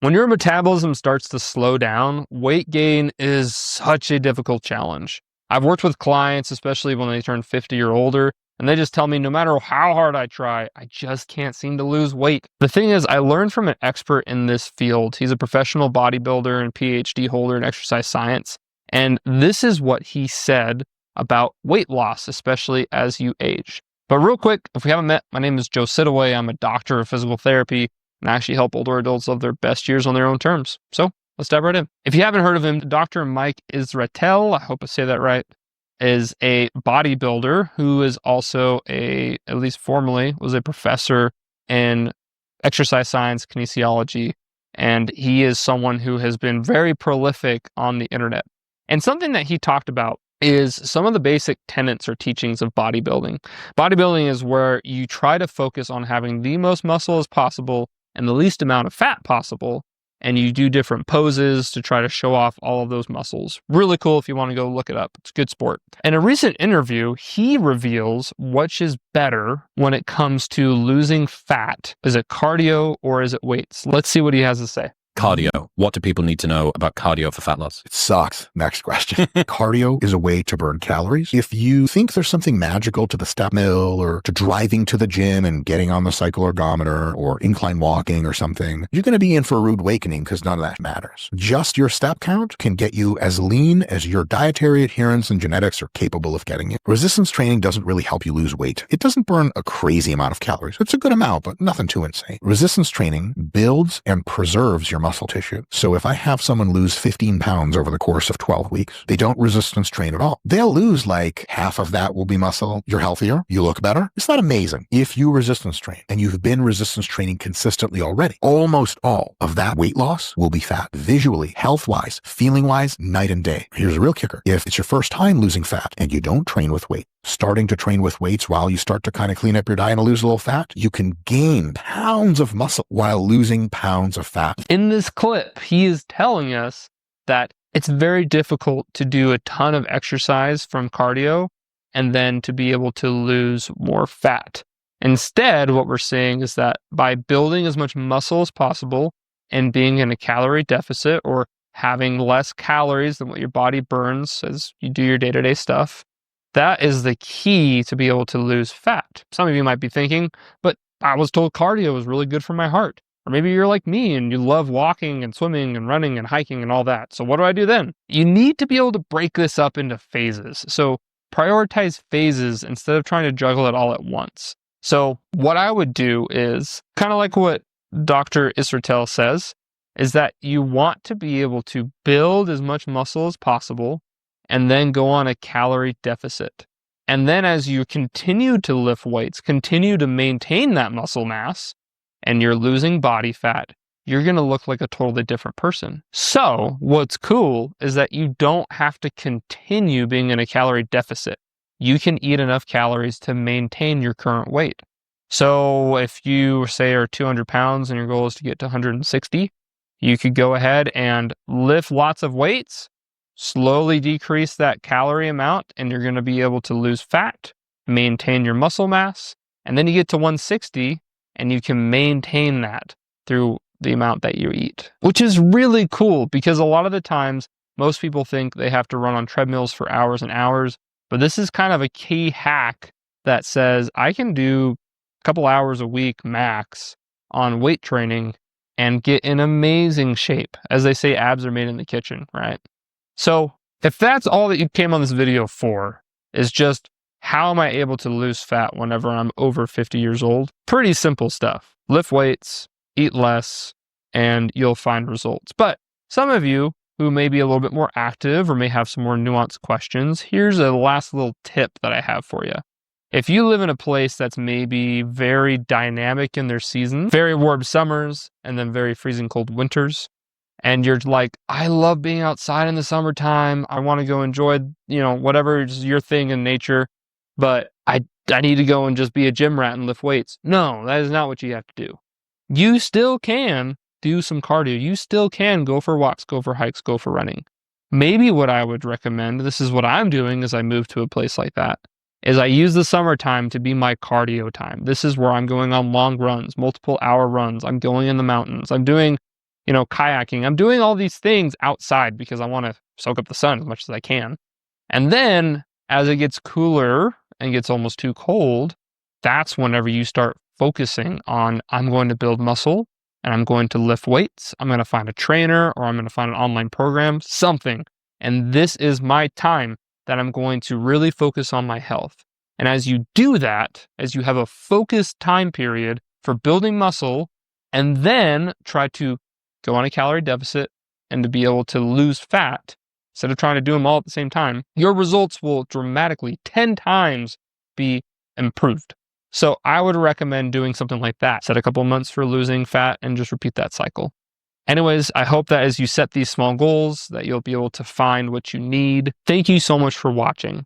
When your metabolism starts to slow down, weight gain is such a difficult challenge. I've worked with clients, especially when they turn 50 or older, and they just tell me no matter how hard I try, I just can't seem to lose weight. The thing is, I learned from an expert in this field. He's a professional bodybuilder and PhD holder in exercise science. And this is what he said about weight loss, especially as you age. But real quick, if we haven't met, my name is Joe Sidaway. I'm a doctor of physical therapy and actually help older adults live their best years on their own terms. So let's dive right in. If you haven't heard of him, Dr. Mike Israetel, I hope I say that right, is a bodybuilder who is also at least formally, was a professor in exercise science, kinesiology, and he is someone who has been very prolific on the internet. And something that he talked about is some of the basic tenets or teachings of bodybuilding. Bodybuilding is where you try to focus on having the most muscle as possible and the least amount of fat possible, and you do different poses to try to show off all of those muscles. Really cool if you want to go look it up. It's a good sport. In a recent interview, he reveals which is better when it comes to losing fat. Is it cardio or is it weights? Let's see what he has to say. Cardio. What do people need to know about cardio for fat loss? It sucks. Next question. Cardio is a way to burn calories. If you think there's something magical to the step mill or to driving to the gym and getting on the cycle ergometer or incline walking or something, you're going to be in for a rude awakening because none of that matters. Just your step count can get you as lean as your dietary adherence and genetics are capable of getting you. Resistance training doesn't really help you lose weight. It doesn't burn a crazy amount of calories. It's a good amount, but nothing too insane. Resistance training builds and preserves your muscle tissue. So if I have someone lose 15 pounds over the course of 12 weeks, they don't resistance train at all. They'll lose like half of that will be muscle. You're healthier. You look better. It's not amazing. If you resistance train and you've been resistance training consistently already, almost all of that weight loss will be fat. Visually, health-wise, feeling-wise, night and day. Here's a real kicker. If it's your first time losing fat and you don't train with weight, starting to train with weights while you start to kind of clean up your diet and lose a little fat, you can gain pounds of muscle while losing pounds of fat. In this clip, he is telling us that it's very difficult to do a ton of exercise from cardio and then to be able to lose more fat. Instead, what we're seeing is that by building as much muscle as possible and being in a calorie deficit or having less calories than what your body burns as you do your day-to-day stuff, that is the key to be able to lose fat. Some of you might be thinking, but I was told cardio is really good for my heart. Or maybe you're like me and you love walking and swimming and running and hiking and all that. So what do I do then? You need to be able to break this up into phases. So prioritize phases instead of trying to juggle it all at once. So what I would do is kind of like what Dr. Israetel says, is that you want to be able to build as much muscle as possible and then go on a calorie deficit. And then as you continue to lift weights, continue to maintain that muscle mass, and you're losing body fat, you're going to look like a totally different person. So what's cool is that you don't have to continue being in a calorie deficit. You can eat enough calories to maintain your current weight. So if you say are 200 pounds and your goal is to get to 160, you could go ahead and lift lots of weights, slowly decrease that calorie amount, and you're going to be able to lose fat, maintain your muscle mass, and then you get to 160 and you can maintain that through the amount that you eat, which is really cool because a lot of the times most people think they have to run on treadmills for hours and hours, but this is kind of a key hack that says I can do a couple hours a week max on weight training and get in amazing shape. As they say, abs are made in the kitchen, right? So if that's all that you came on this video for, is just how am I able to lose fat whenever I'm over 50 years old? Pretty simple stuff. Lift weights, eat less, and you'll find results. But some of you who may be a little bit more active or may have some more nuanced questions, here's a last little tip that I have for you. If you live in a place that's maybe very dynamic in their season, very warm summers and then very freezing cold winters, and you're like, I love being outside in the summertime. I want to go enjoy, whatever is your thing in nature, but I need to go and just be a gym rat and lift weights. No, that is not what you have to do. You still can do some cardio. You still can go for walks, go for hikes, go for running. Maybe what I would recommend, this is what I'm doing as I move to a place like that, is I use the summertime to be my cardio time. This is where I'm going on long runs, multiple hour runs. I'm going in the mountains. I'm doing kayaking. I'm doing all these things outside because I want to soak up the sun as much as I can. And then as it gets cooler and gets almost too cold, that's whenever you start focusing on, I'm going to build muscle and I'm going to lift weights. I'm going to find a trainer or I'm going to find an online program, something. And this is my time that I'm going to really focus on my health. And as you do that, as you have a focused time period for building muscle, and then try to go on a calorie deficit and to be able to lose fat, instead of trying to do them all at the same time, your results will dramatically 10 times be improved. So I would recommend doing something like that. Set a couple months for losing fat and just repeat that cycle. Anyways, I hope that as you set these small goals, that you'll be able to find what you need. Thank you so much for watching.